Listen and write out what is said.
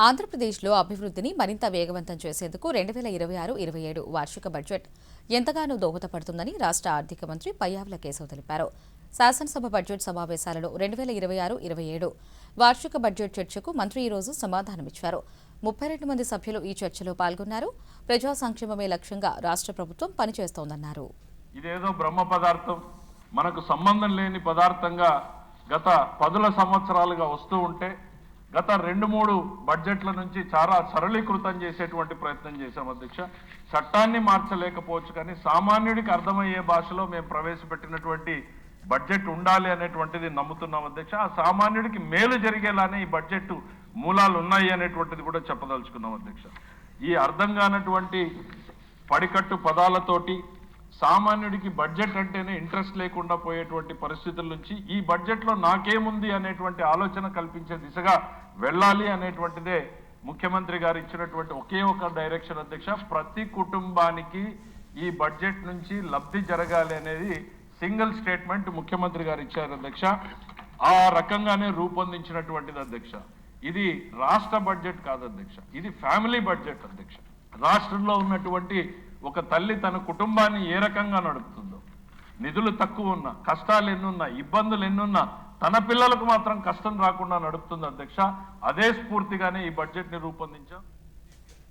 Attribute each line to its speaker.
Speaker 1: ఆంధ్రప్రదేశ్లో అభివృద్ధిని మరింత వేగవంతం చేసేందుకు 2026-27 వార్షిక బడ్జెట్ ఎంతగానో దోహదపడుతుందని రాష్ట్ర ఆర్థిక మంత్రి పయ్యావుల కేశవ్ తెలిపారు. శాసనసభ బడ్జెట్ సమావేశాలలో 2026-27 వార్షిక బడ్జెట్ చర్చకు మంత్రి ఈ రోజు సమాధానమిచ్చారు. 32 మంది సభ్యులు ఈ చర్చలో పాల్గొన్నారు. ప్రజా సంక్షేమమే లక్ష్యంగా రాష్ట్ర ప్రభుత్వం పనిచేస్తోందన్నారు.
Speaker 2: ఇదేదో బ్రహ్మ పదార్థం, మనకు సంబంధం లేని పదార్థంగా గత 10 సంవత్సరాలుగా వస్తూ ఉంటే గత 2-3 బడ్జెట్ల నుంచి చాలా సరళీకృతం చేసేటువంటి ప్రయత్నం చేశాం అధ్యక్ష. చట్టాన్ని మార్చలేకపోవచ్చు కానీ సామాన్యుడికి అర్థమయ్యే భాషలో మేము ప్రవేశపెట్టినటువంటి బడ్జెట్ ఉండాలి అనేటువంటిది నమ్ముతున్నాం అధ్యక్ష. ఆ సామాన్యుడికి మేలు జరిగేలానే ఈ బడ్జెట్ మూలాలు ఉన్నాయి అనేటువంటిది కూడా చెప్పదలుచుకున్నాం అధ్యక్ష. ఈ అర్థం కానటువంటి పడికట్టు పదాలతోటి సామాన్యుడికి బడ్జెట్ అంటేనే ఇంట్రెస్ట్ లేకుండా పోయేటువంటి పరిస్థితుల నుంచి ఈ బడ్జెట్లో నాకేముంది అనేటువంటి ఆలోచన కల్పించే దిశగా వెళ్ళాలి అనేటువంటిదే ముఖ్యమంత్రి గారు ఇచ్చినటువంటి ఒకే ఒక డైరెక్షన్ అధ్యక్ష. ప్రతి కుటుంబానికి ఈ బడ్జెట్ నుంచి లబ్ధి జరగాలి అనేది సింగిల్ స్టేట్మెంట్ ముఖ్యమంత్రి గారు ఇచ్చారు అధ్యక్ష. ఆ రకంగానే రూపొందించినటువంటిది అధ్యక్ష. ఇది రాష్ట్ర బడ్జెట్ కాదు అధ్యక్ష, ఇది ఫ్యామిలీ బడ్జెట్ అధ్యక్ష. రాష్ట్రంలో ఉన్నటువంటి ఒక తల్లి తన కుటుంబాన్ని ఏ రకంగా నడుపుతుందో, నిధులు తక్కువ ఉన్నా, కష్టాలు ఎన్నున్నా, ఇబ్బందులు ఎన్నున్నా తన పిల్లలకు మాత్రం కష్టం రాకుండా నడుపుతుంది అధ్యక్ష. అదే స్ఫూర్తిగానే ఈ బడ్జెట్ని రూపొందించాం.